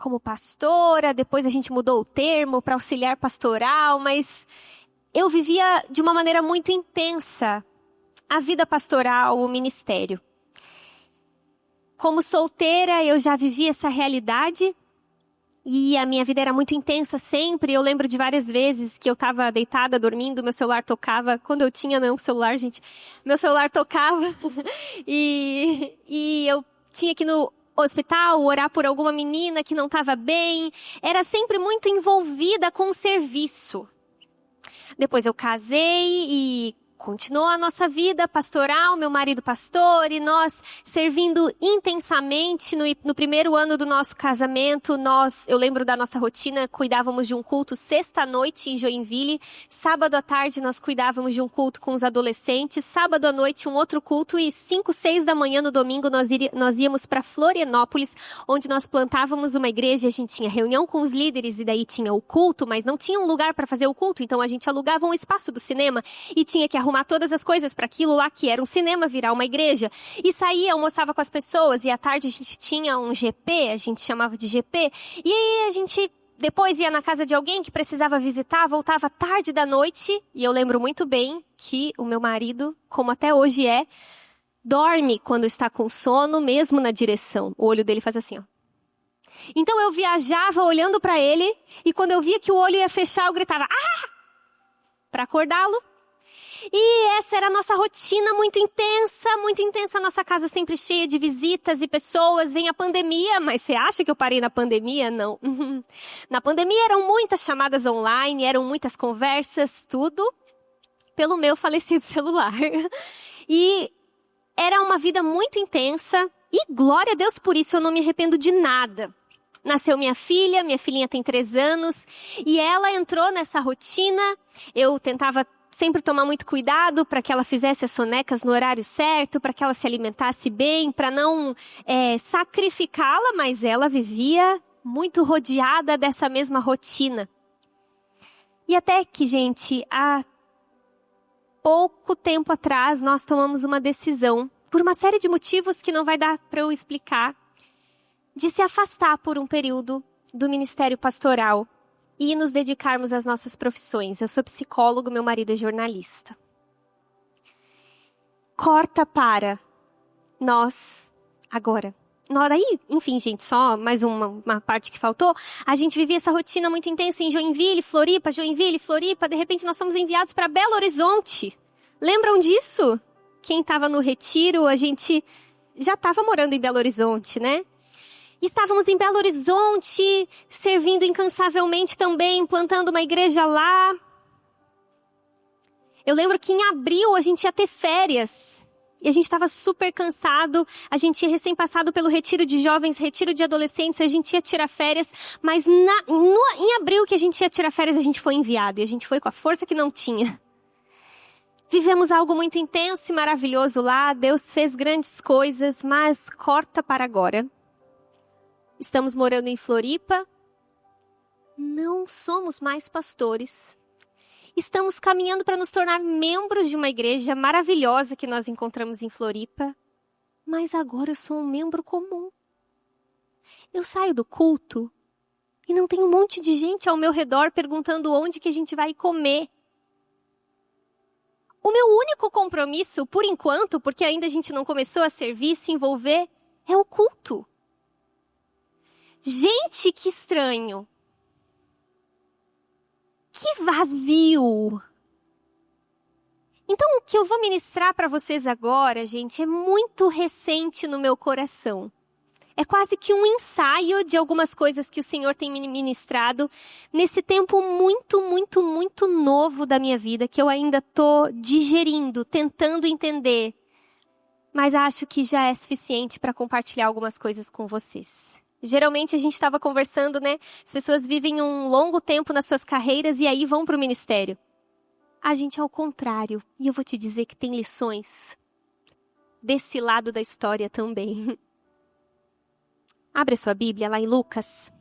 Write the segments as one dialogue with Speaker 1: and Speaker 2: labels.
Speaker 1: como pastora, depois a gente mudou o termo para auxiliar pastoral, mas eu vivia de uma maneira muito intensa a vida pastoral, o ministério. Como solteira, eu já vivi essa realidade e a minha vida era muito intensa sempre. Eu lembro de várias vezes que eu estava deitada, dormindo, meu celular tocava. Quando eu tinha celular, gente, meu celular tocava e eu tinha que ir no hospital, orar por alguma menina que não estava bem. Era sempre muito envolvida com o serviço. Depois eu casei e continuou a nossa vida pastoral, meu marido pastor, e nós servindo intensamente. No primeiro ano do nosso casamento, eu lembro da nossa rotina, cuidávamos de um culto sexta-noite em Joinville, sábado à tarde nós cuidávamos de um culto com os adolescentes, sábado à noite um outro culto e 5, 6 da manhã no domingo nós íamos para Florianópolis, onde nós plantávamos uma igreja, a gente tinha reunião com os líderes e daí tinha o culto, mas não tinha um lugar para fazer o culto, então a gente alugava um espaço do cinema e tinha que arrumar todas as coisas para aquilo lá que era um cinema virar uma igreja. E saía, almoçava com as pessoas e à tarde a gente tinha um GP, a gente chamava de GP, e aí a gente depois ia na casa de alguém que precisava visitar, voltava tarde da noite, e eu lembro muito bem que o meu marido, como até hoje dorme quando está com sono, mesmo na direção. O olho dele faz assim, ó. Então eu viajava olhando para ele, e quando eu via que o olho ia fechar, eu gritava, ah! Para acordá-lo. E essa era a nossa rotina muito intensa, a nossa casa sempre cheia de visitas e pessoas. Vem a pandemia, mas você acha que eu parei na pandemia? Não. Na pandemia eram muitas chamadas online, eram muitas conversas, tudo pelo meu falecido celular. E era uma vida muito intensa e glória a Deus por isso, eu não me arrependo de nada. Nasceu minha filhinha tem 3 anos e ela entrou nessa rotina. Eu tentava sempre tomar muito cuidado para que ela fizesse as sonecas no horário certo, para que ela se alimentasse bem, para não sacrificá-la, mas ela vivia muito rodeada dessa mesma rotina. E até que, gente, há pouco tempo atrás, nós tomamos uma decisão, por uma série de motivos que não vai dar para eu explicar, de se afastar por um período do ministério pastoral e nos dedicarmos às nossas profissões. Eu sou psicólogo, meu marido é jornalista. Corta para nós agora. Daí, enfim, gente, só mais uma parte que faltou. A gente vivia essa rotina muito intensa em Joinville, Floripa. De repente nós fomos enviados para Belo Horizonte. Lembram disso? Quem estava no retiro, a gente já estava morando em Belo Horizonte, né? Estávamos em Belo Horizonte, servindo incansavelmente também, plantando uma igreja lá. Eu lembro que em abril a gente ia ter férias. E a gente estava super cansado. A gente tinha recém passado pelo retiro de jovens, retiro de adolescentes. A gente ia tirar férias. Mas em abril que a gente ia tirar férias, a gente foi enviado. E a gente foi com a força que não tinha. Vivemos algo muito intenso e maravilhoso lá. Deus fez grandes coisas, mas corta para agora. Estamos morando em Floripa. Não somos mais pastores. Estamos caminhando para nos tornar membros de uma igreja maravilhosa que nós encontramos em Floripa. Mas agora eu sou um membro comum. Eu saio do culto e não tem um monte de gente ao meu redor perguntando onde que a gente vai comer. O meu único compromisso, por enquanto, porque ainda a gente não começou a servir, se envolver, é o culto. Gente, que estranho. Que vazio. Então, o que eu vou ministrar para vocês agora, gente, é muito recente no meu coração. É quase que um ensaio de algumas coisas que o Senhor tem me ministrado nesse tempo muito, muito, muito novo da minha vida, que eu ainda estou digerindo, tentando entender. Mas acho que já é suficiente para compartilhar algumas coisas com vocês. Geralmente a gente estava conversando, né? As pessoas vivem um longo tempo nas suas carreiras e aí vão para o ministério. A gente é ao contrário. E eu vou te dizer que tem lições desse lado da história também. Abre a sua Bíblia lá em Lucas,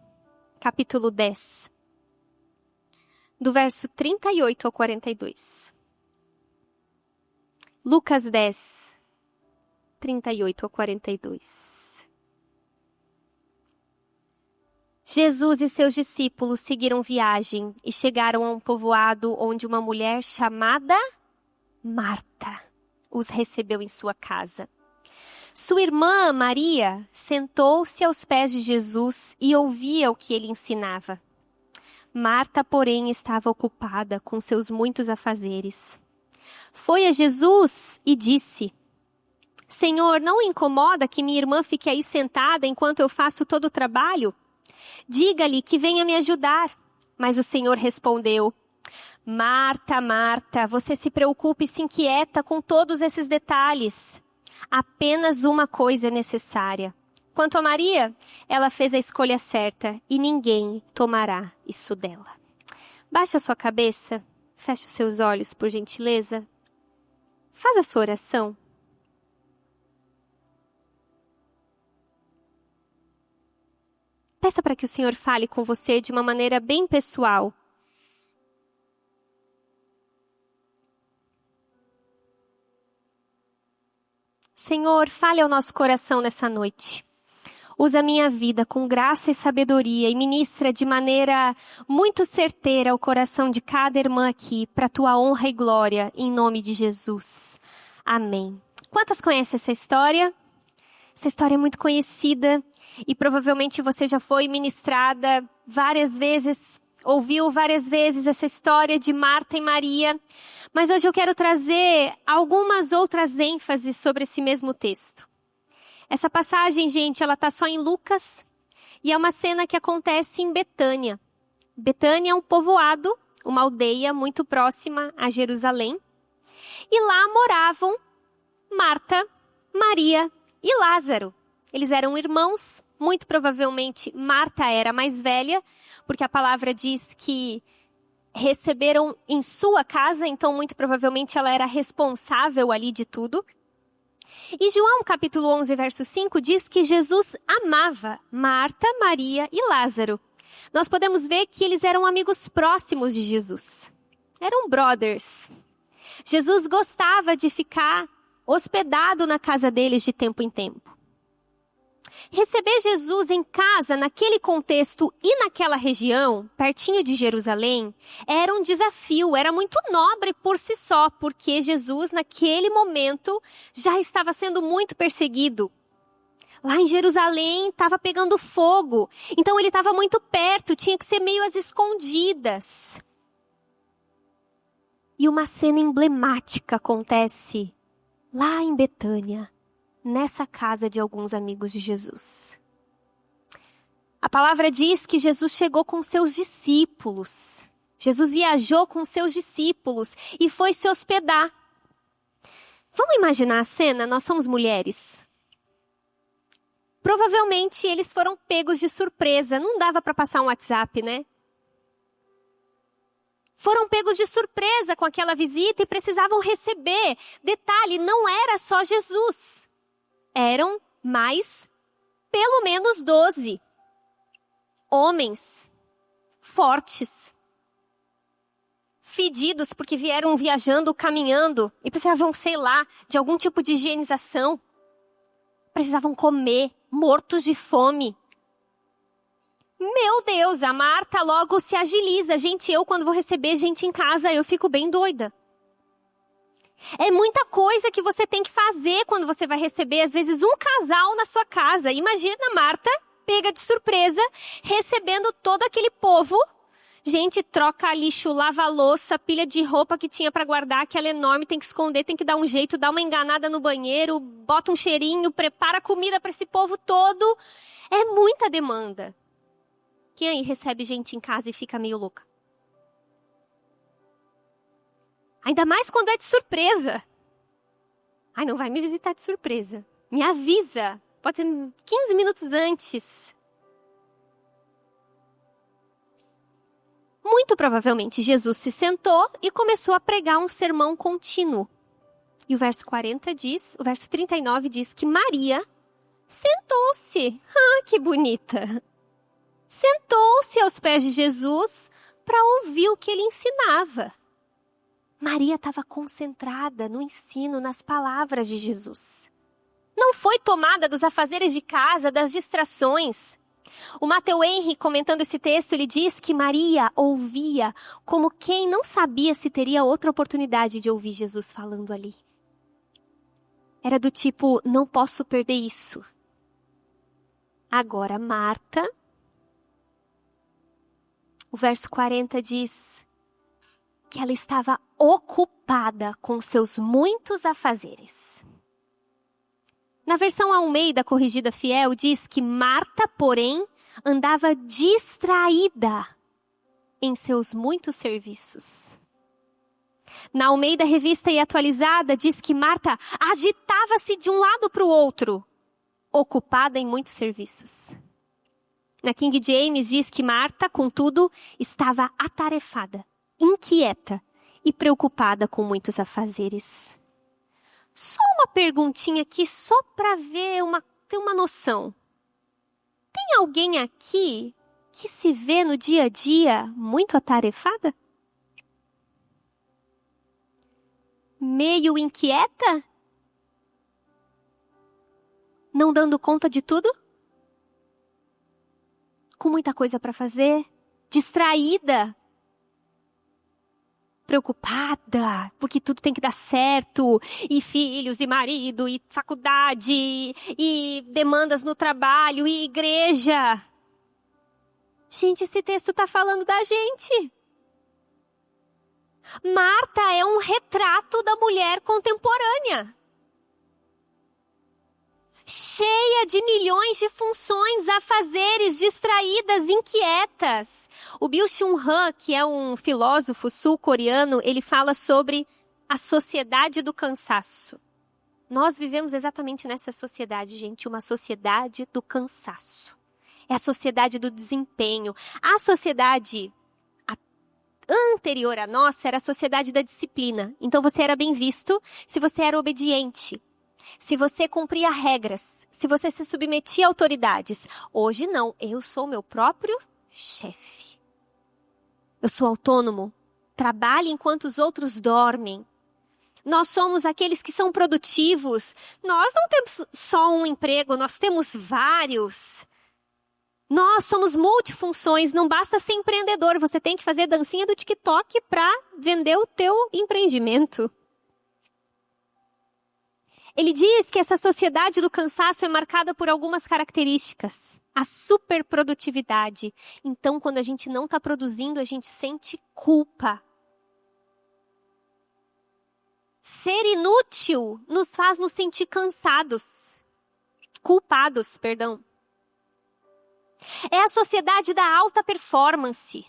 Speaker 1: capítulo 10. Do verso 38 ao 42. Lucas 10, 38 ao 42. Jesus e seus discípulos seguiram viagem e chegaram a um povoado onde uma mulher chamada Marta os recebeu em sua casa. Sua irmã, Maria, sentou-se aos pés de Jesus e ouvia o que ele ensinava. Marta, porém, estava ocupada com seus muitos afazeres. Foi a Jesus e disse: Senhor, não o incomoda que minha irmã fique aí sentada enquanto eu faço todo o trabalho? Diga-lhe que venha me ajudar. Mas o Senhor respondeu: Marta, Marta, você se preocupa e se inquieta com todos esses detalhes. Apenas uma coisa é necessária. Quanto a Maria, ela fez a escolha certa e ninguém tomará isso dela. Baixe a sua cabeça, feche os seus olhos, por gentileza. Faz a sua oração. Peça para que o Senhor fale com você de uma maneira bem pessoal. Senhor, fale ao nosso coração nessa noite. Usa a minha vida com graça e sabedoria e ministra de maneira muito certeira o coração de cada irmã aqui, para a tua honra e glória, em nome de Jesus. Amém. Quantas conhecem essa história? Essa história é muito conhecida e provavelmente você já foi ministrada várias vezes, ouviu várias vezes essa história de Marta e Maria. Mas hoje eu quero trazer algumas outras ênfases sobre esse mesmo texto. Essa passagem, gente, ela está só em Lucas e é uma cena que acontece em Betânia. Betânia é um povoado, uma aldeia muito próxima a Jerusalém. E lá moravam Marta, Maria e Lázaro. Eles eram irmãos, muito provavelmente Marta era mais velha, porque a palavra diz que receberam em sua casa, então muito provavelmente ela era responsável ali de tudo. E João capítulo 11, verso 5 diz que Jesus amava Marta, Maria e Lázaro. Nós podemos ver que eles eram amigos próximos de Jesus. Eram brothers. Jesus gostava de ficar hospedado na casa deles de tempo em tempo. Receber Jesus em casa, naquele contexto e naquela região, pertinho de Jerusalém, era um desafio, era muito nobre por si só, porque Jesus, naquele momento, já estava sendo muito perseguido. Lá em Jerusalém, estava pegando fogo, então ele estava muito perto, tinha que ser meio às escondidas. E uma cena emblemática acontece lá em Betânia, nessa casa de alguns amigos de Jesus. A palavra diz que Jesus chegou com seus discípulos. Jesus viajou com seus discípulos e foi se hospedar. Vamos imaginar a cena? Nós somos mulheres. Provavelmente eles foram pegos de surpresa. Não dava para passar um WhatsApp, né? Foram pegos de surpresa com aquela visita e precisavam receber. Detalhe, não era só Jesus. Eram mais, pelo menos 12 homens fortes, fedidos porque vieram viajando, caminhando e precisavam, sei lá, de algum tipo de higienização. Precisavam comer, mortos de fome. Meu Deus, a Marta logo se agiliza. Gente, eu quando vou receber gente em casa, eu fico bem doida. É muita coisa que você tem que fazer quando você vai receber, às vezes, um casal na sua casa. Imagina a Marta, pega de surpresa, recebendo todo aquele povo. Gente, troca lixo, lava a louça, pilha de roupa que tinha para guardar, aquela enorme, tem que esconder, tem que dar um jeito, dá uma enganada no banheiro, bota um cheirinho, prepara comida para esse povo todo. É muita demanda. Quem aí recebe gente em casa e fica meio louca? Ainda mais quando é de surpresa. Ai, não vai me visitar de surpresa. Me avisa. Pode ser 15 minutos antes. Muito provavelmente, Jesus se sentou e começou a pregar um sermão contínuo. E o verso 39 diz que Maria sentou-se. Ah, que bonita. Sentou-se aos pés de Jesus para ouvir o que ele ensinava. Maria estava concentrada no ensino, nas palavras de Jesus. Não foi tomada dos afazeres de casa, das distrações. O Matthew Henry, comentando esse texto, ele diz que Maria ouvia como quem não sabia se teria outra oportunidade de ouvir Jesus falando ali. Era do tipo, não posso perder isso. Agora, Marta, o verso 40 diz que ela estava ocupada com seus muitos afazeres. Na versão Almeida Corrigida Fiel, diz que Marta, porém, andava distraída em seus muitos serviços. Na Almeida Revista e Atualizada, diz que Marta agitava-se de um lado para o outro, ocupada em muitos serviços. Na King James, diz que Marta, contudo, estava atarefada, inquieta e preocupada com muitos afazeres. Só uma perguntinha aqui, só para ter uma noção. Tem alguém aqui que se vê no dia a dia muito atarefada? Meio inquieta? Não dando conta de tudo? Com muita coisa para fazer? Distraída? Preocupada, porque tudo tem que dar certo, e filhos, e marido, e faculdade, e demandas no trabalho, e igreja. Gente, esse texto está falando da gente. Marta é um retrato da mulher contemporânea. Cheia de milhões de funções, afazeres, distraídas, inquietas. O Byung-Chul Han, que é um filósofo sul-coreano, ele fala sobre a sociedade do cansaço. Nós vivemos exatamente nessa sociedade, gente, uma sociedade do cansaço. É a sociedade do desempenho. A sociedade anterior à nossa era a sociedade da disciplina. Então você era bem visto se você era obediente. Se você cumpria regras, se você se submetia a autoridades. Hoje não, eu sou meu próprio chefe. Eu sou autônomo, trabalho enquanto os outros dormem. Nós somos aqueles que são produtivos. Nós não temos só um emprego, nós temos vários. Nós somos multifunções, não basta ser empreendedor, você tem que fazer dancinha do TikTok para vender o teu empreendimento. Ele diz que essa sociedade do cansaço é marcada por algumas características. A superprodutividade. Então, quando a gente não está produzindo, a gente sente culpa. Ser inútil nos faz nos sentir cansados. Culpados, perdão. É a sociedade da alta performance.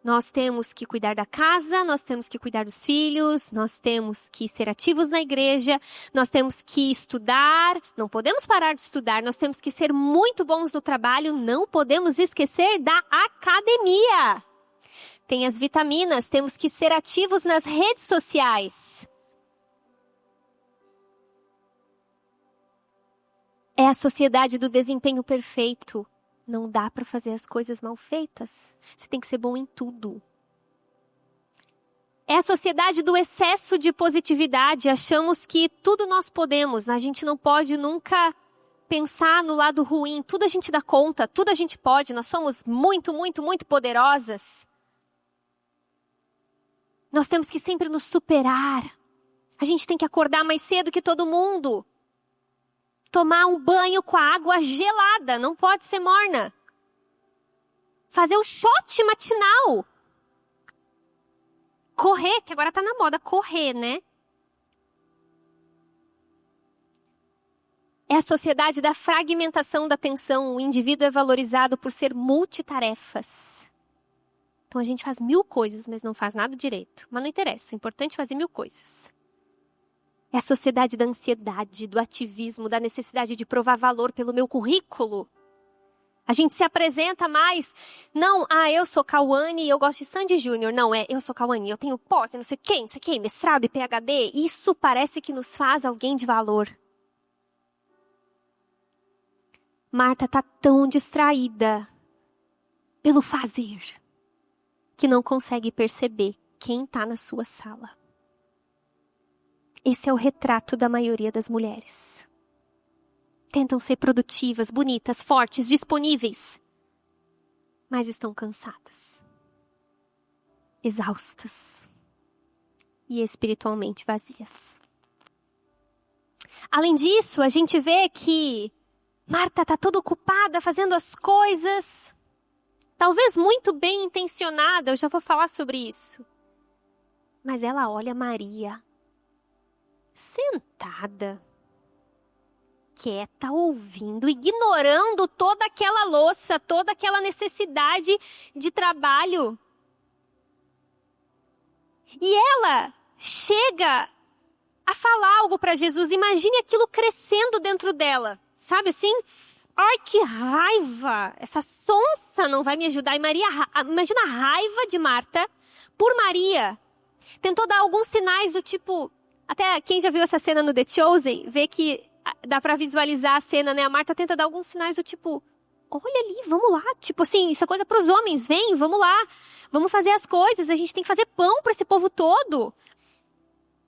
Speaker 1: Nós temos que cuidar da casa, nós temos que cuidar dos filhos, nós temos que ser ativos na igreja, nós temos que estudar, não podemos parar de estudar, nós temos que ser muito bons no trabalho, não podemos esquecer da academia. Tem as vitaminas, temos que ser ativos nas redes sociais. É a sociedade do desempenho perfeito. Não dá para fazer as coisas mal feitas. Você tem que ser bom em tudo. É a sociedade do excesso de positividade. Achamos que tudo nós podemos. A gente não pode nunca pensar no lado ruim. Tudo a gente dá conta, tudo a gente pode. Nós somos muito, muito, muito poderosas. Nós temos que sempre nos superar. A gente tem que acordar mais cedo que todo mundo. Tomar um banho com a água gelada, não pode ser morna. Fazer um shot matinal. Correr, que agora tá na moda, correr, né? É a sociedade da fragmentação da atenção. O indivíduo é valorizado por ser multitarefas. Então a gente faz 1000 coisas, mas não faz nada direito. Mas não interessa, é importante fazer 1000 coisas. É a sociedade da ansiedade, do ativismo, da necessidade de provar valor pelo meu currículo. A gente se apresenta mais, não, eu sou Cauane e eu gosto de Sandy Júnior. Não, eu sou Cauane, eu tenho pós, não sei quem, mestrado e PhD. Isso parece que nos faz alguém de valor. Marta está tão distraída pelo fazer que não consegue perceber quem está na sua sala. Esse é o retrato da maioria das mulheres. Tentam ser produtivas, bonitas, fortes, disponíveis. Mas estão cansadas, exaustas e espiritualmente vazias. Além disso, a gente vê que Marta está toda ocupada fazendo as coisas, talvez muito bem intencionada, eu já vou falar sobre isso. Mas ela olha Maria, sentada, quieta, ouvindo, ignorando toda aquela louça, toda aquela necessidade de trabalho. E ela chega a falar algo para Jesus. Imagine aquilo crescendo dentro dela. Sabe assim? Ai, que raiva! Essa sonsa não vai me ajudar. E Maria, imagina a raiva de Marta por Maria. Tentou dar alguns sinais do tipo... Até quem já viu essa cena no The Chosen, vê que dá pra visualizar a cena, né? A Marta tenta dar alguns sinais do tipo... Olha ali, vamos lá. Tipo assim, isso é coisa pros homens. Vem, vamos lá. Vamos fazer as coisas. A gente tem que fazer pão pra esse povo todo.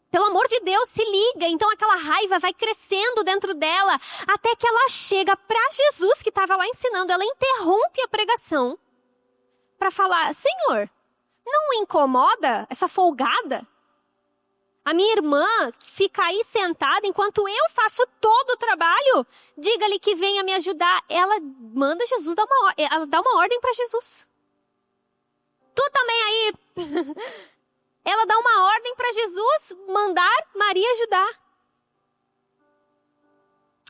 Speaker 1: Pelo amor de Deus, se liga. Então aquela raiva vai crescendo dentro dela. Até que ela chega pra Jesus, que estava lá ensinando. Ela interrompe a pregação pra falar... Senhor, não incomoda essa folgada? A minha irmã fica aí sentada enquanto eu faço todo o trabalho. Diga-lhe que venha me ajudar. Ela manda Jesus dar ela dá uma ordem para Jesus. Tu também aí. Ela dá uma ordem para Jesus mandar Maria ajudar.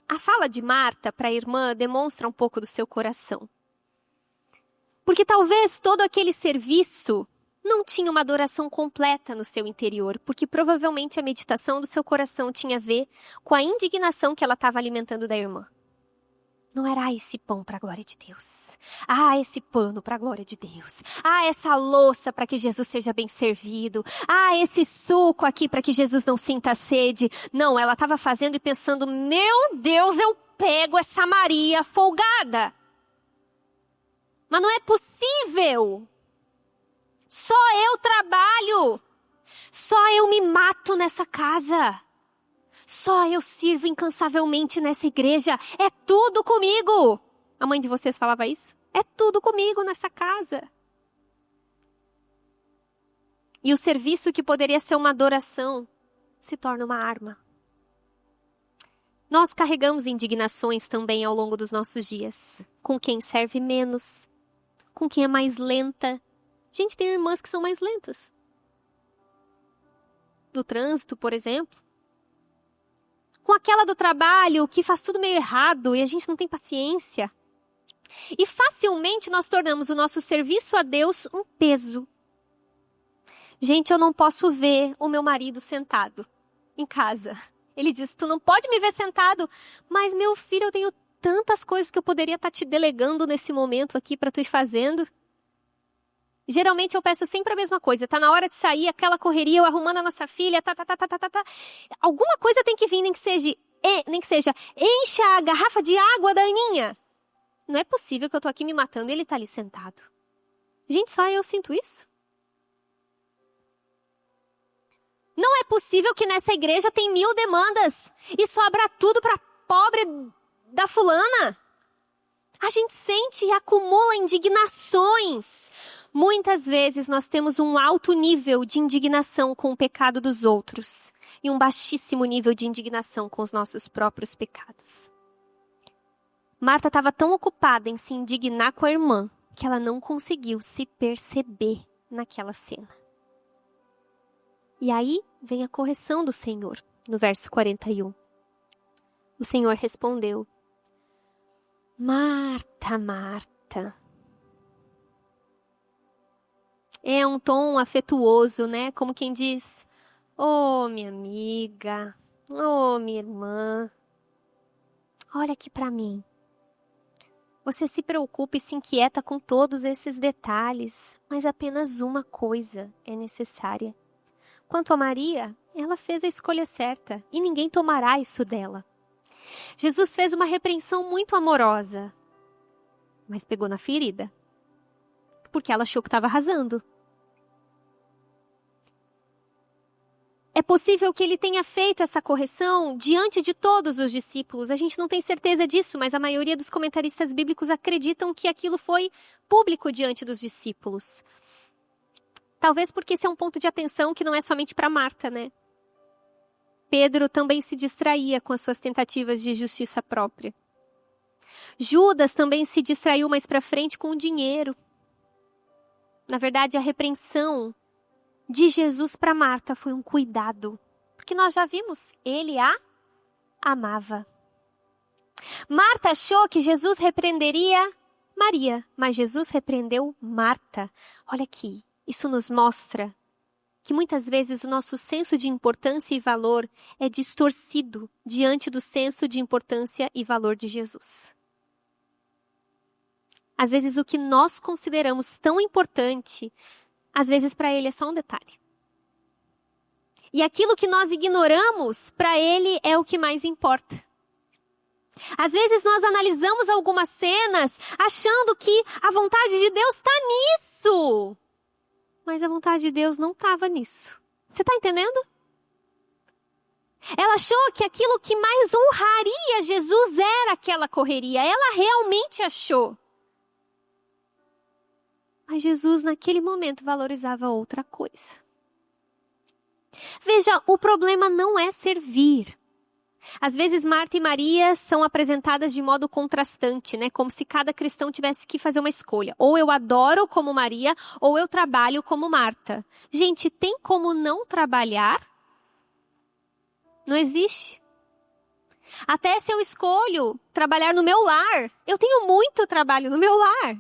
Speaker 1: A fala de Marta para a irmã demonstra um pouco do seu coração. Porque talvez todo aquele serviço não tinha uma adoração completa no seu interior, porque provavelmente a meditação do seu coração tinha a ver com a indignação que ela estava alimentando da irmã. Não era esse pão para a glória de Deus. Esse pano para a glória de Deus. Essa louça para que Jesus seja bem servido. Esse suco aqui para que Jesus não sinta sede. Não, ela estava fazendo e pensando, meu Deus, eu pego essa Maria folgada. Mas não é possível. Só eu trabalho. Só eu me mato nessa casa. Só eu sirvo incansavelmente nessa igreja. É tudo comigo. A mãe de vocês falava isso? É tudo comigo nessa casa. E o serviço que poderia ser uma adoração se torna uma arma. Nós carregamos indignações também ao longo dos nossos dias. Com quem serve menos. Com quem é mais lenta. Gente, tem irmãs que são mais lentas. No trânsito, por exemplo. Com aquela do trabalho que faz tudo meio errado e a gente não tem paciência. E facilmente nós tornamos o nosso serviço a Deus um peso. Gente, eu não posso ver o meu marido sentado em casa. Ele diz, tu não pode me ver sentado, mas meu filho, eu tenho tantas coisas que eu poderia estar te delegando nesse momento aqui para tu ir fazendo. Geralmente eu peço sempre a mesma coisa. Tá na hora de sair, aquela correria, eu arrumando a nossa filha, Alguma coisa tem que vir, nem que seja, encha a garrafa de água da Aninha. Não é possível que eu tô aqui me matando e ele tá ali sentado. Gente, só eu sinto isso. Não é possível que nessa igreja tem 1000 demandas e sobra tudo pra pobre da fulana. A gente sente e acumula indignações. Muitas vezes nós temos um alto nível de indignação com o pecado dos outros e um baixíssimo nível de indignação com os nossos próprios pecados. Marta estava tão ocupada em se indignar com a irmã que ela não conseguiu se perceber naquela cena. E aí vem a correção do Senhor, no verso 41. O Senhor respondeu: Marta, Marta. É um tom afetuoso, né? Como quem diz, minha amiga, minha irmã, olha aqui para mim. Você se preocupa e se inquieta com todos esses detalhes, mas apenas uma coisa é necessária. Quanto a Maria, ela fez a escolha certa e ninguém tomará isso dela. Jesus fez uma repreensão muito amorosa, mas pegou na ferida, porque ela achou que estava arrasando. É possível que ele tenha feito essa correção diante de todos os discípulos. A gente não tem certeza disso, mas a maioria dos comentaristas bíblicos acreditam que aquilo foi público diante dos discípulos. Talvez porque esse é um ponto de atenção que não é somente para Marta, né? Pedro também se distraía com as suas tentativas de justiça própria. Judas também se distraiu mais para frente com o dinheiro. Na verdade, a repreensão de Jesus para Marta foi um cuidado. Porque nós já vimos, ele a amava. Marta achou que Jesus repreenderia Maria, mas Jesus repreendeu Marta. Olha aqui, isso nos mostra que muitas vezes o nosso senso de importância e valor é distorcido diante do senso de importância e valor de Jesus. Às vezes o que nós consideramos tão importante, às vezes para ele é só um detalhe. E aquilo que nós ignoramos, para ele é o que mais importa. Às vezes nós analisamos algumas cenas achando que a vontade de Deus está nisso. Mas a vontade de Deus não estava nisso. Você está entendendo? Ela achou que aquilo que mais honraria Jesus era aquela correria. Ela realmente achou. Mas Jesus, naquele momento, valorizava outra coisa. Veja, o problema não é servir. Às vezes, Marta e Maria são apresentadas de modo contrastante, né? Como se cada cristão tivesse que fazer uma escolha. Ou eu adoro como Maria, ou eu trabalho como Marta. Gente, tem como não trabalhar? Não existe. Até se eu escolho trabalhar no meu lar, eu tenho muito trabalho no meu lar.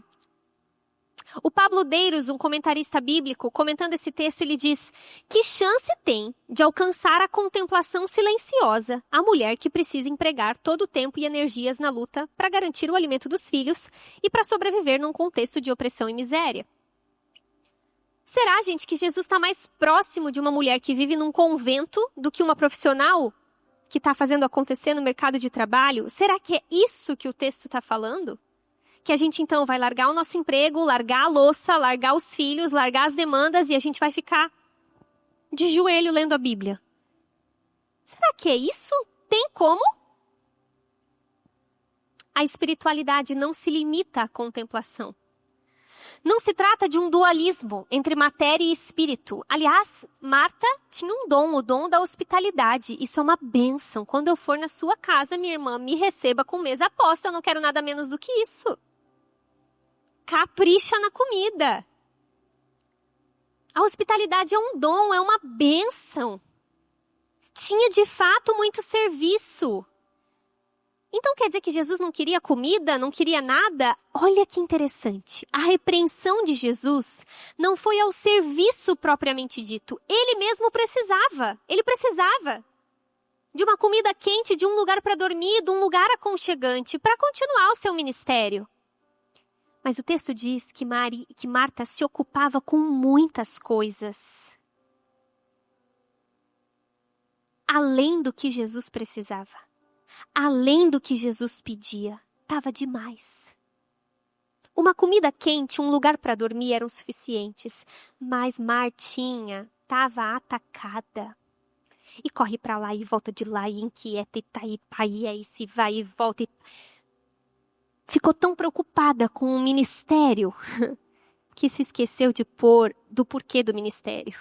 Speaker 1: O Pablo Deiros, um comentarista bíblico, comentando esse texto, ele diz: que chance tem de alcançar a contemplação silenciosa a mulher que precisa empregar todo o tempo e energias na luta para garantir o alimento dos filhos e para sobreviver num contexto de opressão e miséria? Será, gente, que Jesus está mais próximo de uma mulher que vive num convento do que uma profissional que está fazendo acontecer no mercado de trabalho? Será que é isso que o texto está falando? Que a gente então vai largar o nosso emprego, largar a louça, largar os filhos, largar as demandas e a gente vai ficar de joelho lendo a Bíblia. Será que é isso? Tem como? A espiritualidade não se limita à contemplação. Não se trata de um dualismo entre matéria e espírito. Aliás, Marta tinha um dom, o dom da hospitalidade. Isso é uma bênção. Quando eu for na sua casa, minha irmã, me receba com mesa posta. Eu não quero nada menos do que isso. Capricha na comida. A hospitalidade é um dom, é uma bênção. Tinha de fato muito serviço. Então quer dizer que Jesus não queria comida, não queria nada? Olha que interessante. A repreensão de Jesus não foi ao serviço propriamente dito. Ele mesmo precisava. Ele precisava de uma comida quente, de um lugar para dormir, de um lugar aconchegante, para continuar o seu ministério. Mas o texto diz que Marta se ocupava com muitas coisas. Além do que Jesus precisava. Além do que Jesus pedia. Estava demais. Uma comida quente, um lugar para dormir eram suficientes. Mas Martinha estava atacada. E corre para lá e volta de lá e inquieta e tá aí, é isso, e vai e volta e... Ficou tão preocupada com o ministério que se esqueceu de pôr do porquê do ministério.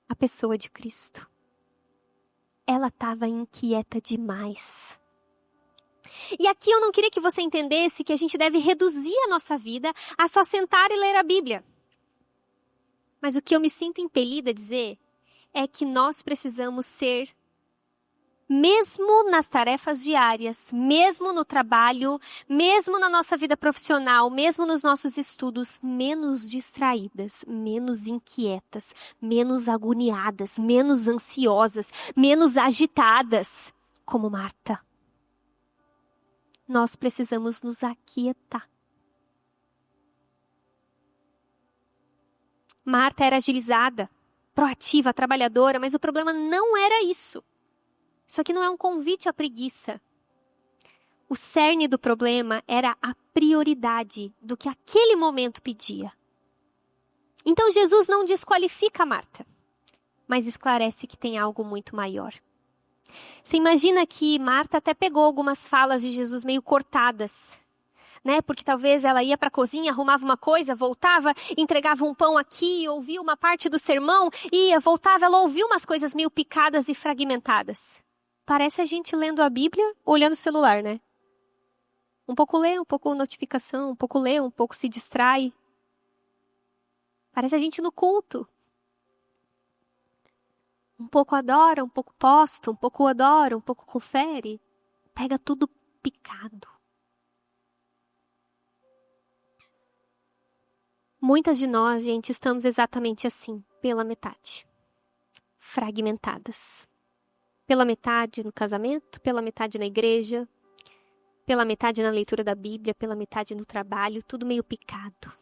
Speaker 1: A pessoa de Cristo. Ela estava inquieta demais. E aqui eu não queria que você entendesse que a gente deve reduzir a nossa vida a só sentar e ler a Bíblia. Mas o que eu me sinto impelida a dizer é que nós precisamos ser, mesmo nas tarefas diárias, mesmo no trabalho, mesmo na nossa vida profissional, mesmo nos nossos estudos, menos distraídas, menos inquietas, menos agoniadas, menos ansiosas, menos agitadas, como Marta. Nós precisamos nos aquietar. Marta era agilizada, proativa, trabalhadora, mas o problema não era isso. Isso aqui não é um convite à preguiça. O cerne do problema era a prioridade do que aquele momento pedia. Então Jesus não desqualifica Marta. mas esclarece que tem algo muito maior. Você imagina que Marta até pegou algumas falas de Jesus meio cortadas, né? Porque talvez ela ia para a cozinha, arrumava uma coisa, voltava, entregava um pão aqui, ouvia uma parte do sermão, ia, voltava, ela ouviu umas coisas meio picadas e fragmentadas. Parece a gente lendo a Bíblia, olhando o celular, né? Um pouco lê, um pouco notificação, um pouco lê, um pouco se distrai. Parece a gente no culto. Um pouco adora, um pouco posta, um pouco adora, um pouco confere. Pega tudo picado. Muitas de nós, gente, estamos exatamente assim, pela metade. Fragmentadas. Pela metade no casamento, pela metade na igreja, pela metade na leitura da Bíblia, pela metade no trabalho, tudo meio picado.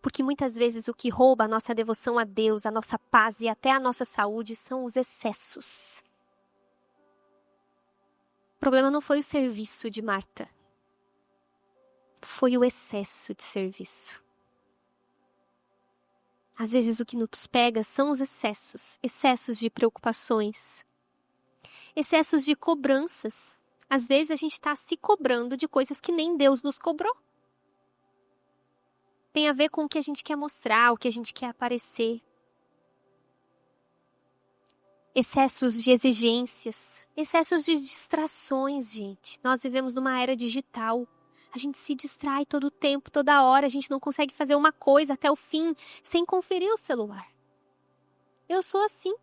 Speaker 1: Porque muitas vezes o que rouba a nossa devoção a Deus, a nossa paz e até a nossa saúde são os excessos. O problema não foi o serviço de Marta. Foi o excesso de serviço. Às vezes o que nos pega são os excessos. Excessos de preocupações. Excessos de cobranças. Às vezes a gente está se cobrando de coisas que nem Deus nos cobrou. Tem a ver com o que a gente quer mostrar, o que a gente quer aparecer. Excessos de exigências, excessos de distrações, gente. Nós vivemos numa era digital. A gente se distrai todo o tempo, toda hora. A gente não consegue fazer uma coisa até o fim sem conferir o celular. Eu sou assim.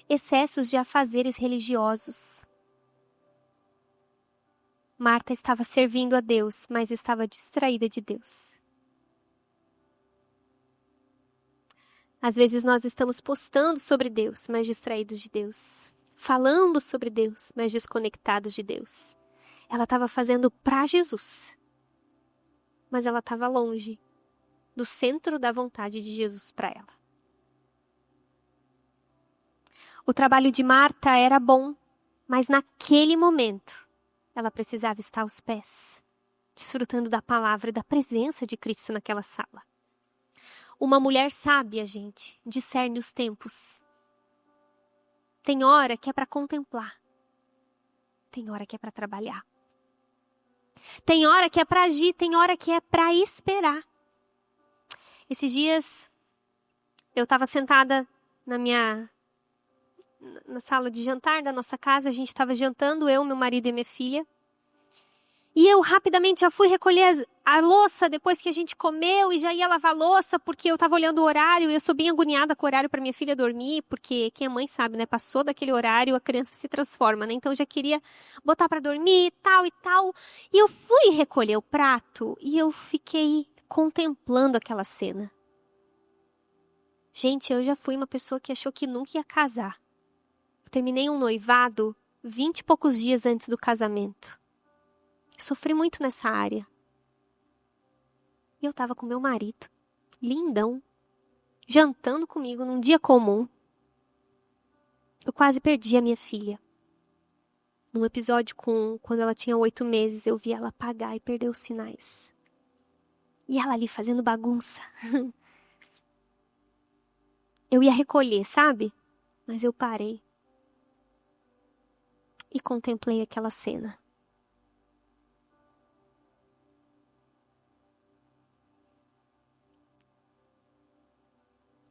Speaker 1: Excessos de afazeres religiosos. Marta estava servindo a Deus, mas estava distraída de Deus. Às vezes nós estamos postando sobre Deus, mas distraídos de Deus. Falando sobre Deus, mas desconectados de Deus. Ela estava fazendo para Jesus, mas ela estava longe do centro da vontade de Jesus para ela. O trabalho de Marta era bom, mas naquele momento ela precisava estar aos pés, desfrutando da palavra e da presença de Cristo naquela sala. Uma mulher sábia, gente, discerne os tempos. Tem hora que é para contemplar. Tem hora que é para trabalhar. Tem hora que é para agir, tem hora que é para esperar. Esses dias eu estava sentada na sala de jantar da nossa casa, a gente estava jantando, eu, meu marido e minha filha. E eu rapidamente já fui recolher a louça depois que a gente comeu e já ia lavar a louça porque eu estava olhando o horário e eu sou bem agoniada com o horário para minha filha dormir, porque quem é mãe sabe, né? Passou daquele horário, a criança se transforma, né? Então eu já queria botar para dormir e tal e tal. E eu fui recolher o prato e eu fiquei contemplando aquela cena. Gente, eu já fui uma pessoa que achou que nunca ia casar. Eu terminei um noivado 20 e poucos dias antes do casamento. Sofri muito nessa área. E eu tava com meu marido, lindão, jantando comigo num dia comum. Eu quase perdi a minha filha. Num episódio quando ela tinha 8 meses, eu vi ela apagar e perder os sinais. E ela ali fazendo bagunça. Eu ia recolher, sabe? Mas eu parei. E contemplei aquela cena.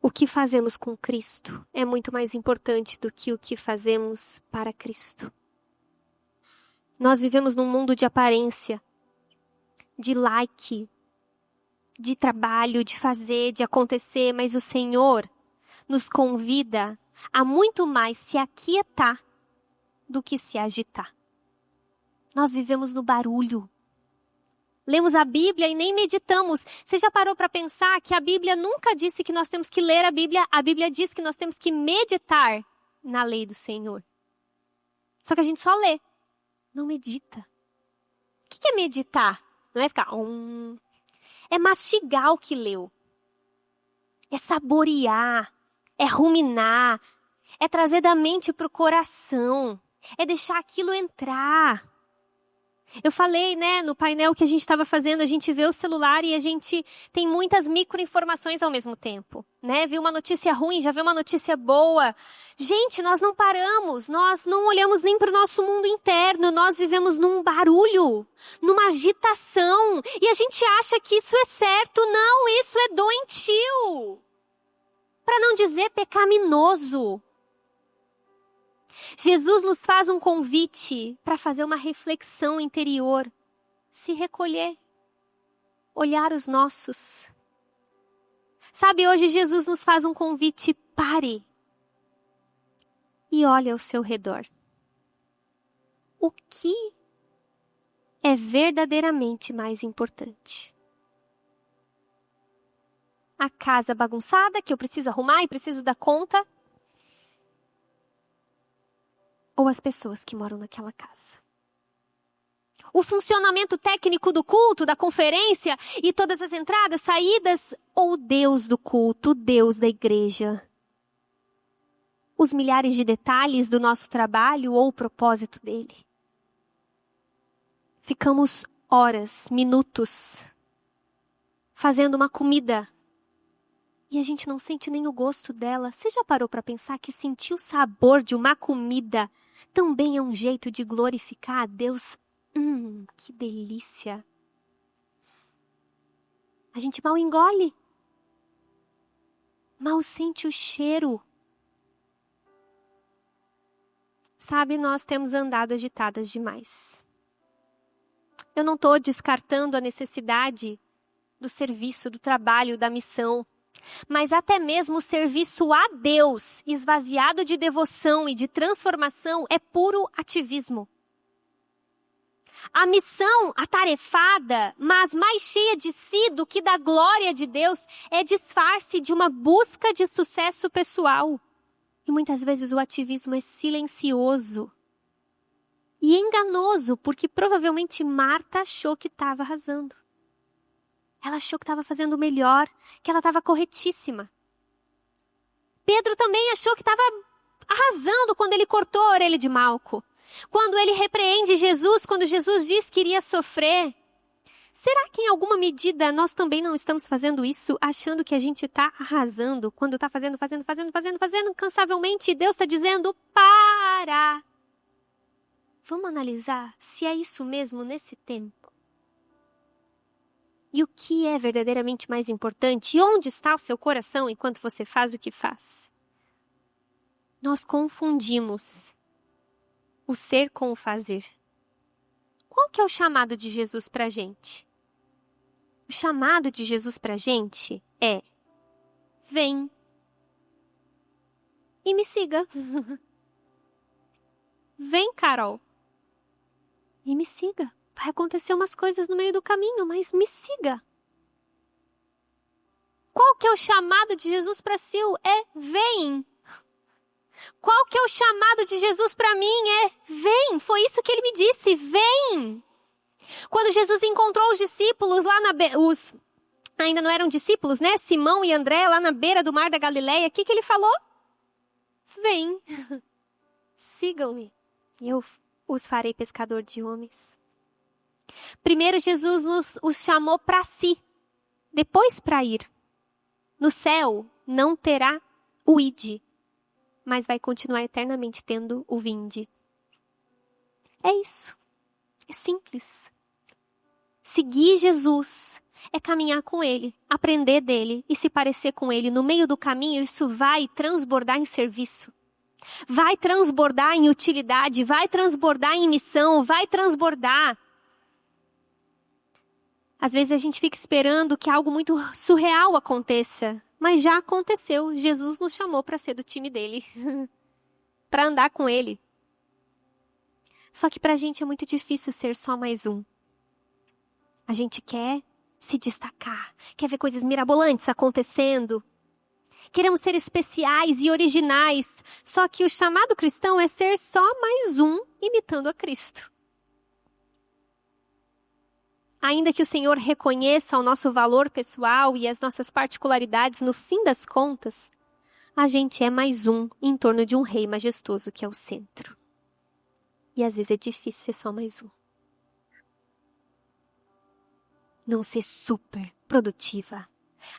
Speaker 1: O que fazemos com Cristo é muito mais importante do que o que fazemos para Cristo. Nós vivemos num mundo de aparência, de like, de trabalho, de fazer, de acontecer, mas o Senhor nos convida a muito mais se aquietar do que se agitar. Nós vivemos no barulho. Lemos a Bíblia e nem meditamos. Você já parou para pensar que a Bíblia nunca disse que nós temos que ler a Bíblia diz que nós temos que meditar na lei do Senhor. Só que a gente só lê, não medita. O que é meditar? Não é ficar... É mastigar o que leu. É saborear, é ruminar, é trazer da mente para o coração, é deixar aquilo entrar. Eu falei, né, no painel que a gente estava fazendo, a gente vê o celular e a gente tem muitas microinformações ao mesmo tempo, né? Viu uma notícia ruim, já vê uma notícia boa. Gente, nós não paramos, nós não olhamos nem para o nosso mundo interno, nós vivemos num barulho, numa agitação. E a gente acha que isso é certo. Não, isso é doentio. Para não dizer pecaminoso. Jesus nos faz um convite para fazer uma reflexão interior, se recolher, olhar os nossos. Sabe, hoje Jesus nos faz um convite, pare e olhe ao seu redor. O que é verdadeiramente mais importante? A casa bagunçada que eu preciso arrumar e preciso dar conta? Ou as pessoas que moram naquela casa? O funcionamento técnico do culto, da conferência e todas as entradas, saídas? Ou o Deus do culto, o Deus da igreja? Os milhares de detalhes do nosso trabalho ou o propósito dele? Ficamos horas, minutos, fazendo uma comida e a gente não sente nem o gosto dela. Você já parou para pensar que sentir o sabor de uma comida também é um jeito de glorificar a Deus? Que delícia! A gente mal engole. Mal sente o cheiro. Sabe, nós temos andado agitadas demais. Eu não estou descartando a necessidade do serviço, do trabalho, da missão. Mas até mesmo o serviço a Deus, esvaziado de devoção e de transformação, é puro ativismo. A missão atarefada, mas mais cheia de si do que da glória de Deus, é disfarce de uma busca de sucesso pessoal. E muitas vezes o ativismo é silencioso e enganoso, porque provavelmente Marta achou que estava arrasando. Ela achou que estava fazendo o melhor, que ela estava corretíssima. Pedro também achou que estava arrasando quando ele cortou a orelha de Malco. Quando ele repreende Jesus, quando Jesus diz que iria sofrer. Será que em alguma medida nós também não estamos fazendo isso, achando que a gente está arrasando, quando está fazendo incansavelmente, e Deus está dizendo, para! Vamos analisar se é isso mesmo nesse tempo. E o que é verdadeiramente mais importante? E onde está o seu coração enquanto você faz o que faz? Nós confundimos o ser com o fazer. Qual que é o chamado de Jesus para a gente? O chamado de Jesus para a gente é: vem e me siga. Vem, Carol, e me siga. Vai acontecer umas coisas no meio do caminho, mas me siga. Qual que é o chamado de Jesus para Sil? É vem. Qual que é o chamado de Jesus para mim? É vem. Foi isso que ele me disse, vem. Quando Jesus encontrou os discípulos lá ainda não eram discípulos, né? Simão e André lá na beira do mar da Galileia, o que ele falou? Vem. Sigam-me e eu os farei pescador de homens. Primeiro Jesus os chamou para si, depois para ir. No céu não terá o ide, mas vai continuar eternamente tendo o vinde. É isso. É simples. Seguir Jesus é caminhar com Ele, aprender dele e se parecer com Ele. No meio do caminho, isso vai transbordar em serviço. Vai transbordar em utilidade, vai transbordar em missão, vai transbordar. Às vezes a gente fica esperando que algo muito surreal aconteça, mas já aconteceu. Jesus nos chamou para ser do time dele, para andar com ele. Só que para a gente é muito difícil ser só mais um. A gente quer se destacar, quer ver coisas mirabolantes acontecendo. Queremos ser especiais e originais, só que o chamado cristão é ser só mais um imitando a Cristo. Ainda que o Senhor reconheça o nosso valor pessoal e as nossas particularidades, no fim das contas, a gente é mais um em torno de um rei majestoso que é o centro. E às vezes é difícil ser só mais um. não ser super produtiva,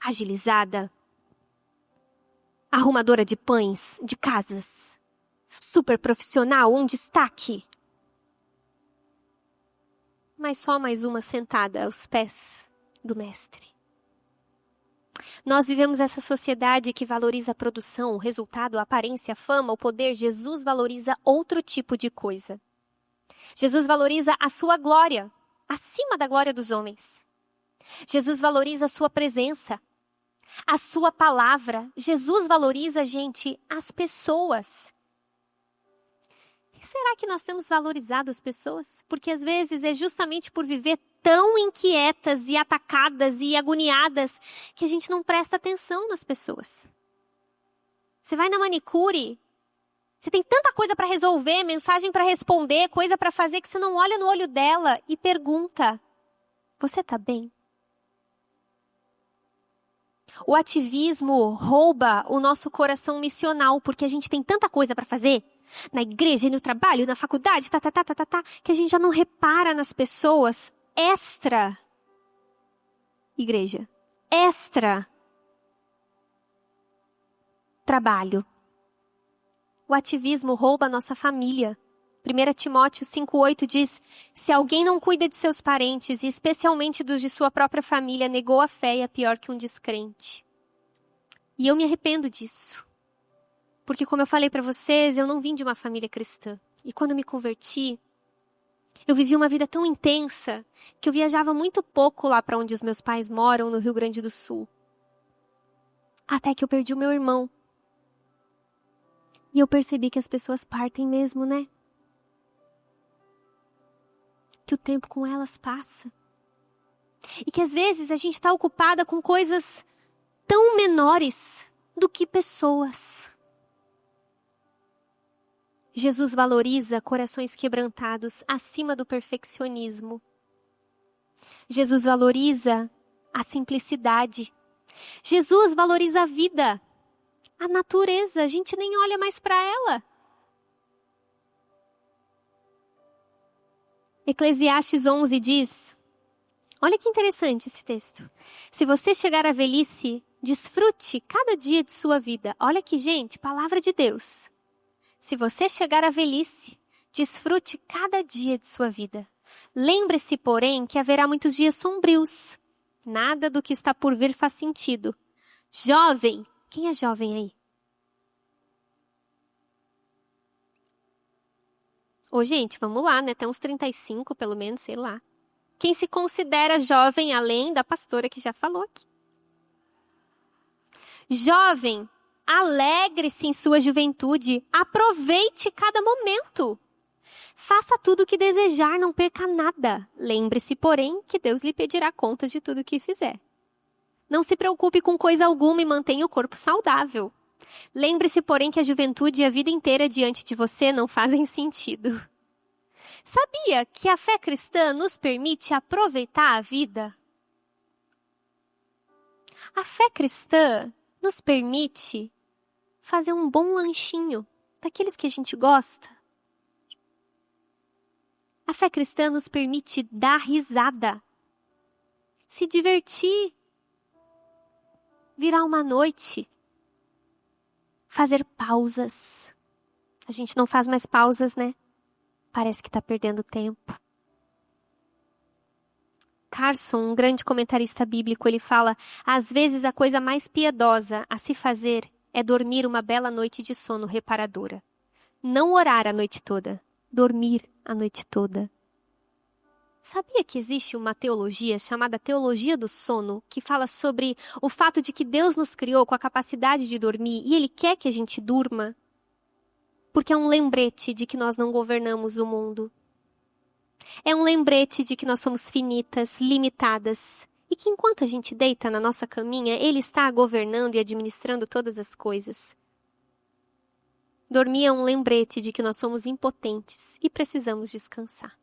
Speaker 1: agilizada, arrumadora de pães, de casas, super profissional, um destaque. Mas só mais uma sentada aos pés do mestre. Nós vivemos essa sociedade que valoriza a produção, o resultado, a aparência, a fama, o poder. Jesus valoriza outro tipo de coisa. Jesus valoriza a sua glória, acima da glória dos homens. Jesus valoriza a sua presença, a sua palavra. Jesus valoriza, gente, as pessoas. E será que nós temos valorizado as pessoas? Porque às vezes é justamente por viver tão inquietas e atacadas e agoniadas que a gente não presta atenção nas pessoas. Você vai na manicure, você tem tanta coisa para resolver, mensagem para responder, coisa para fazer, que você não olha no olho dela e pergunta: você tá bem? O ativismo rouba o nosso coração missional, porque a gente tem tanta coisa para fazer, na igreja, no trabalho, na faculdade, que a gente já não repara nas pessoas extra igreja, extra trabalho. O ativismo rouba a nossa família. 1 Timóteo 5,8 diz: se alguém não cuida de seus parentes, e especialmente dos de sua própria família, negou a fé e é pior que um descrente. E eu me arrependo disso. Porque, como eu falei para vocês, eu não vim de uma família cristã. E quando me converti, eu vivi uma vida tão intensa que eu viajava muito pouco lá para onde os meus pais moram, no Rio Grande do Sul. Até que eu perdi o meu irmão. E eu percebi que as pessoas partem mesmo, né? Que o tempo com elas passa. E que às vezes a gente está ocupada com coisas tão menores do que pessoas. Jesus valoriza corações quebrantados acima do perfeccionismo. Jesus valoriza a simplicidade. Jesus valoriza a vida, a natureza. A gente nem olha mais para ela. Eclesiastes 11 diz, olha que interessante esse texto: se você chegar à velhice, desfrute cada dia de sua vida. Olha aqui, gente, palavra de Deus. Se você chegar à velhice, desfrute cada dia de sua vida. Lembre-se, porém, que haverá muitos dias sombrios. Nada do que está por vir faz sentido. Jovem, quem é jovem aí? Ô, gente, vamos lá, né? Até uns 35, pelo menos, sei lá. Quem se considera jovem, além da pastora que já falou aqui? Jovem, alegre-se em sua juventude, aproveite cada momento. Faça tudo o que desejar, não perca nada. Lembre-se, porém, que Deus lhe pedirá contas de tudo o que fizer. Não se preocupe com coisa alguma e mantenha o corpo saudável. Lembre-se, porém, que a juventude e a vida inteira diante de você não fazem sentido. Sabia que a fé cristã nos permite aproveitar a vida? A fé cristã nos permite fazer um bom lanchinho, daqueles que a gente gosta. A fé cristã nos permite dar risada, se divertir, virar uma noite, fazer pausas. A gente não faz mais pausas, né? Parece que está perdendo tempo. Carson, um grande comentarista bíblico, ele fala: às vezes a coisa mais piedosa a se fazer é dormir uma bela noite de sono reparadora. Não orar a noite toda, dormir a noite toda. Sabia que existe uma teologia chamada teologia do sono, que fala sobre o fato de que Deus nos criou com a capacidade de dormir e Ele quer que a gente durma? Porque é um lembrete de que nós não governamos o mundo. É um lembrete de que nós somos finitas, limitadas. E que enquanto a gente deita na nossa caminha, Ele está governando e administrando todas as coisas. Dormir é um lembrete de que nós somos impotentes e precisamos descansar.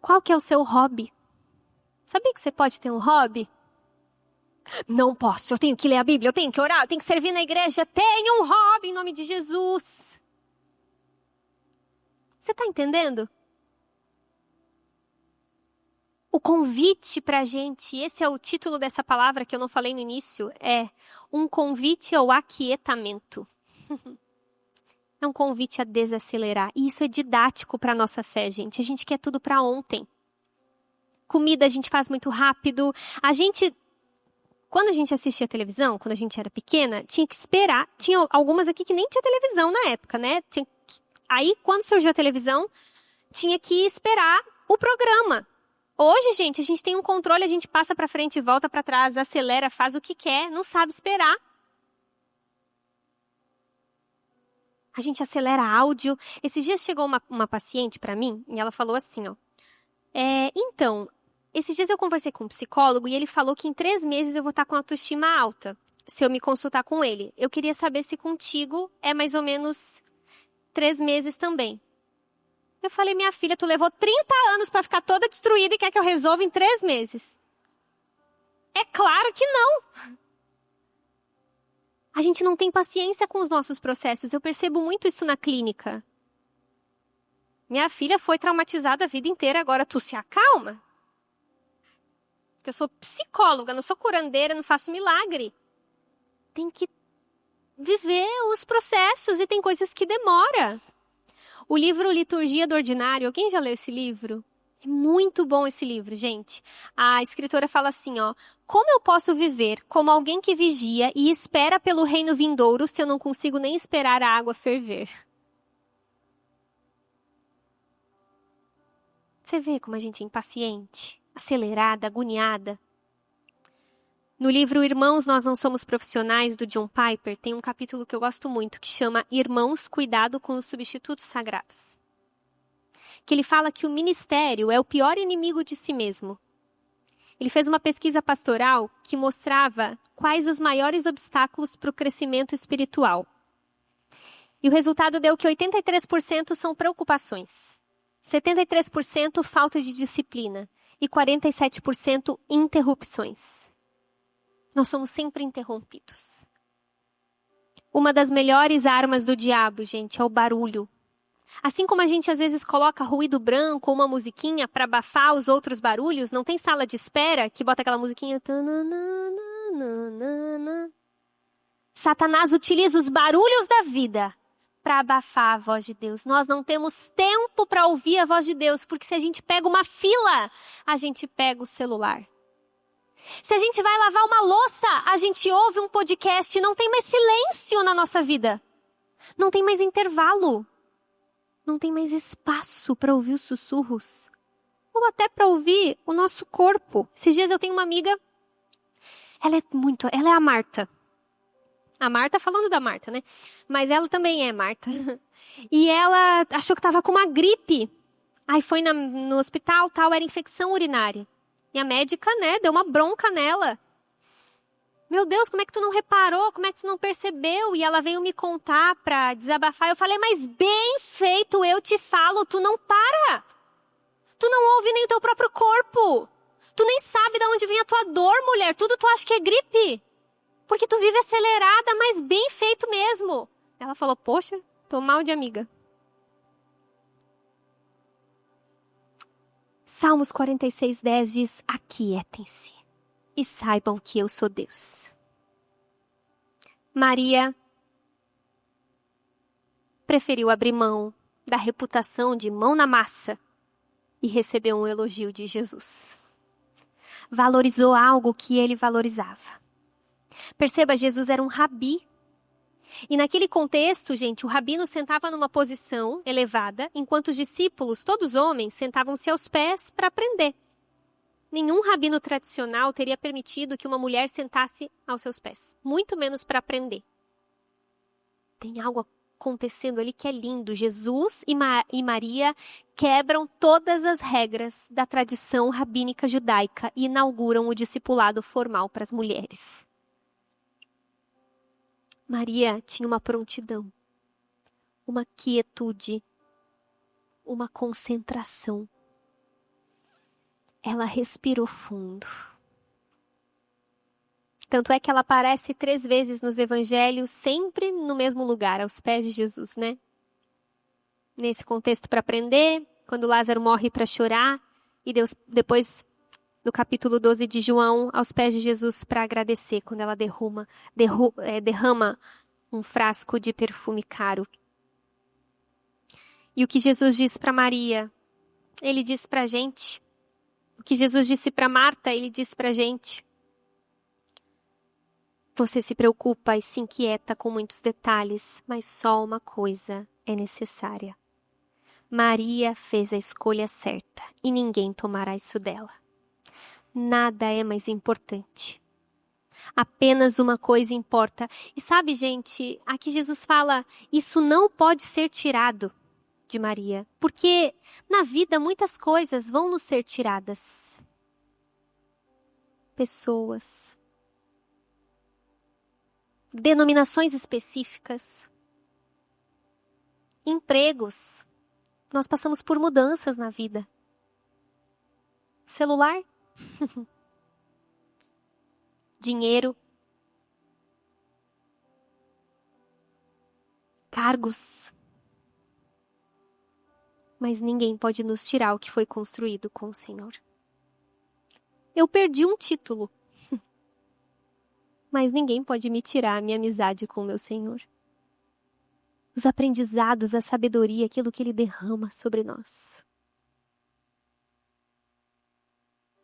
Speaker 1: Qual que é o seu hobby? Sabia que você pode ter um hobby? Não posso, eu tenho que ler a Bíblia, eu tenho que orar, eu tenho que servir na igreja. Tenha um hobby em nome de Jesus. Você está entendendo? O convite para a gente, esse é o título dessa palavra que eu não falei no início, é um convite ao aquietamento. É um convite a desacelerar. E isso é didático para a nossa fé, gente. A gente quer tudo para ontem. Comida a gente faz muito rápido. Quando a gente assistia televisão, quando a gente era pequena, tinha que esperar. Tinha algumas aqui que nem tinha televisão na época, né? Aí, quando surgiu a televisão, tinha que esperar o programa. Hoje, gente, a gente tem um controle, a gente passa para frente e volta para trás, acelera, faz o que quer, não sabe esperar. A gente acelera áudio. Esses dias chegou uma paciente para mim e ela falou assim, ó. Então, esses dias eu conversei com um psicólogo e ele falou que em 3 meses eu vou estar com autoestima alta, se eu me consultar com ele. Eu queria saber se contigo é mais ou menos 3 meses também. Eu falei, minha filha, tu levou 30 anos para ficar toda destruída e quer que eu resolva em 3 meses? É claro que não. A gente não tem paciência com os nossos processos. Eu percebo muito isso na clínica. Minha filha foi traumatizada a vida inteira, agora tu se acalma? Porque eu sou psicóloga, não sou curandeira, não faço milagre. Tem que viver os processos e tem coisas que demora. O livro Liturgia do Ordinário, alguém já leu esse livro? É muito bom esse livro, gente. A escritora fala assim, ó. Como eu posso viver como alguém que vigia e espera pelo reino vindouro se eu não consigo nem esperar a água ferver? Você vê como a gente é impaciente, acelerada, agoniada. No livro Irmãos, Nós Não Somos Profissionais, do John Piper, tem um capítulo que eu gosto muito, que chama Irmãos, Cuidado com os Substitutos Sagrados. Que ele fala que o ministério é o pior inimigo de si mesmo. Ele fez uma pesquisa pastoral que mostrava quais os maiores obstáculos para o crescimento espiritual. E o resultado deu que 83% são preocupações, 73% falta de disciplina e 47% interrupções. Nós somos sempre interrompidos. Uma das melhores armas do diabo, gente, é o barulho. Assim como a gente às vezes coloca ruído branco ou uma musiquinha para abafar os outros barulhos, não tem sala de espera que bota aquela musiquinha. Satanás utiliza os barulhos da vida para abafar a voz de Deus. Nós não temos tempo para ouvir a voz de Deus, porque se a gente pega uma fila, a gente pega o celular. Se a gente vai lavar uma louça, a gente ouve um podcast, não tem mais silêncio na nossa vida. Não tem mais intervalo. Não tem mais espaço para ouvir os sussurros. Ou até para ouvir o nosso corpo. Esses dias eu tenho uma amiga, ela é a Marta. A Marta, falando da Marta, né? Mas ela também é Marta. E ela achou que estava com uma gripe. Aí foi no hospital, tal, era infecção urinária. E a médica, né, deu uma bronca nela. Meu Deus, como é que tu não reparou? Como é que tu não percebeu? E ela veio me contar pra desabafar. Eu falei, mas bem feito, eu te falo, tu não para. Tu não ouve nem o teu próprio corpo. Tu nem sabe de onde vem a tua dor, mulher. Tudo tu acha que é gripe. Porque tu vive acelerada, mas bem feito mesmo. Ela falou, poxa, tô mal de amiga. Salmos 46:10 diz, aquietem-se e saibam que eu sou Deus. Maria preferiu abrir mão da reputação de mão na massa e recebeu um elogio de Jesus. Valorizou algo que ele valorizava. Perceba, Jesus era um rabi. E naquele contexto, gente, o rabino sentava numa posição elevada, enquanto os discípulos, todos homens, sentavam-se aos pés para aprender. Nenhum rabino tradicional teria permitido que uma mulher sentasse aos seus pés, muito menos para aprender. Tem algo acontecendo ali que é lindo. Jesus e Maria quebram todas as regras da tradição rabínica judaica e inauguram o discipulado formal para as mulheres. Maria tinha uma prontidão, uma quietude, uma concentração. Ela respirou fundo. Tanto é que ela aparece 3 vezes nos evangelhos, sempre no mesmo lugar, aos pés de Jesus, né? Nesse contexto para aprender, quando Lázaro morre para chorar, e Deus depois do capítulo 12 de João aos pés de Jesus para agradecer quando ela derrama um frasco de perfume caro. E o que Jesus diz para Maria, ele diz para a gente. O que Jesus disse para Marta, ele diz para a gente. Você se preocupa e se inquieta com muitos detalhes, mas só uma coisa é necessária. Maria fez a escolha certa e ninguém tomará isso dela. Nada é mais importante. Apenas uma coisa importa. E sabe, gente, aqui Jesus fala, isso não pode ser tirado de Maria, porque na vida muitas coisas vão nos ser tiradas. Pessoas, denominações específicas, empregos. Nós passamos por mudanças na vida. Celular, dinheiro, cargos. Mas ninguém pode nos tirar o que foi construído com o Senhor. Eu perdi um título, mas ninguém pode me tirar a minha amizade com o meu Senhor. Os aprendizados, a sabedoria, aquilo que Ele derrama sobre nós.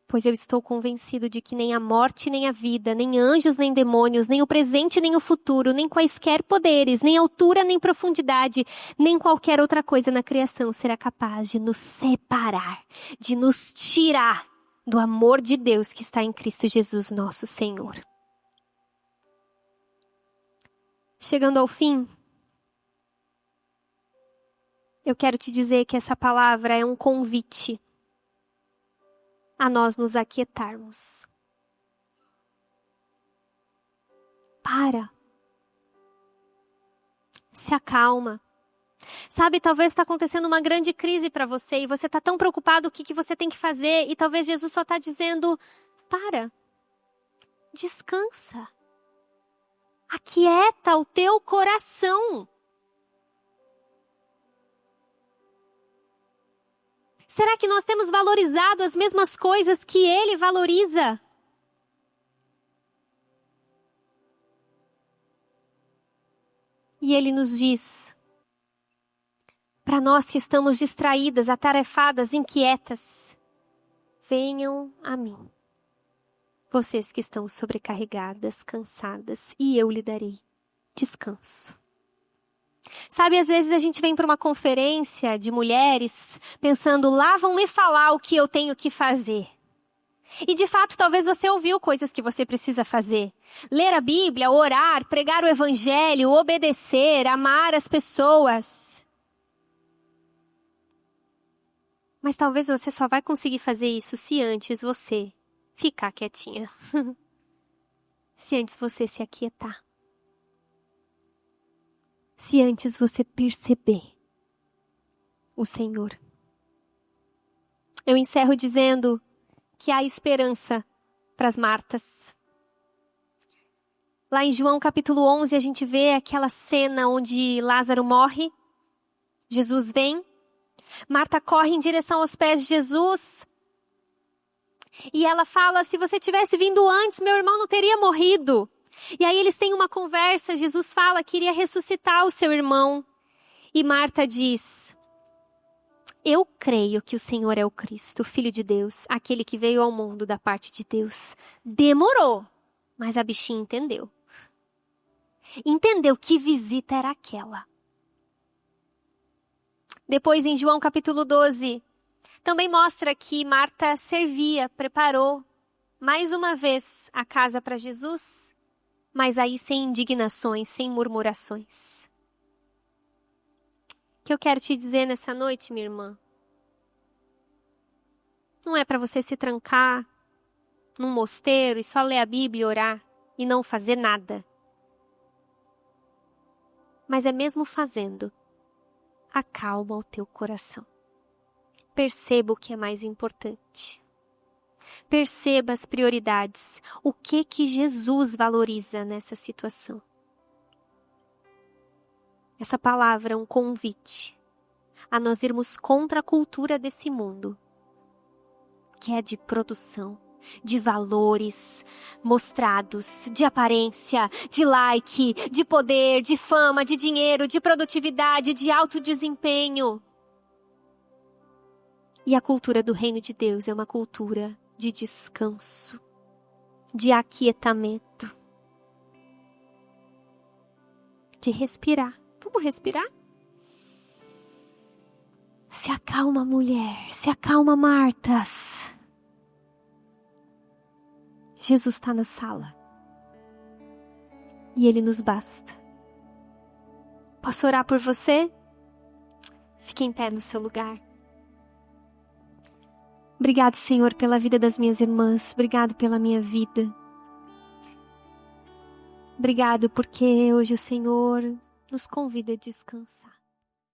Speaker 1: Pois eu estou convencido de que nem a morte, nem a vida, nem anjos, nem demônios, nem o presente, nem o futuro, nem quaisquer poderes, nem altura, nem profundidade, nem qualquer outra coisa na criação será capaz de nos separar, de nos tirar do amor de Deus que está em Cristo Jesus, nosso Senhor. Chegando ao fim, eu quero te dizer que essa palavra é um convite a nós nos aquietarmos. Para. Se acalma. Sabe, talvez está acontecendo uma grande crise para você e você está tão preocupado com o que você tem que fazer e talvez Jesus só está dizendo, para. Descansa. Aquieta o teu coração. Será que nós temos valorizado as mesmas coisas que Ele valoriza? E Ele nos diz, para nós que estamos distraídas, atarefadas, inquietas, venham a mim, vocês que estão sobrecarregadas, cansadas, e eu lhe darei descanso. Sabe, às vezes a gente vem para uma conferência de mulheres pensando, lá vão me falar o que eu tenho que fazer. E de fato, talvez você ouviu coisas que você precisa fazer. Ler a Bíblia, orar, pregar o Evangelho, obedecer, amar as pessoas. Mas talvez você só vai conseguir fazer isso se antes você ficar quietinha. Se antes você se aquietar. Se antes você perceber o Senhor. Eu encerro dizendo que há esperança para as Martas. Lá em João capítulo 11 a gente vê aquela cena onde Lázaro morre. Jesus vem. Marta corre em direção aos pés de Jesus. E ela fala, se você tivesse vindo antes, meu irmão não teria morrido. E aí eles têm uma conversa, Jesus fala que iria ressuscitar o seu irmão. E Marta diz, eu creio que o Senhor é o Cristo, o Filho de Deus, aquele que veio ao mundo da parte de Deus. Demorou, mas a bichinha entendeu. Entendeu que visita era aquela. Depois em João capítulo 12, também mostra que Marta servia, preparou mais uma vez a casa para Jesus. Mas aí sem indignações, sem murmurações. O que eu quero te dizer nessa noite, minha irmã? Não é para você se trancar num mosteiro e só ler a Bíblia e orar e não fazer nada. Mas é mesmo fazendo, acalma o teu coração. Perceba o que é mais importante. Perceba as prioridades. O que Jesus valoriza nessa situação? Essa palavra é um convite a nós irmos contra a cultura desse mundo, que é de produção, de valores mostrados, de aparência, de like, de poder, de fama, de dinheiro, de produtividade, de alto desempenho. E a cultura do reino de Deus é uma cultura de descanso, de aquietamento, de respirar. Vamos respirar? Se acalma, mulher, se acalma, Martas. Jesus está na sala. E Ele nos basta. Posso orar por você? Fique em pé no seu lugar. Obrigado, Senhor, pela vida das minhas irmãs. Obrigado pela minha vida. Obrigado porque hoje o Senhor nos convida a descansar.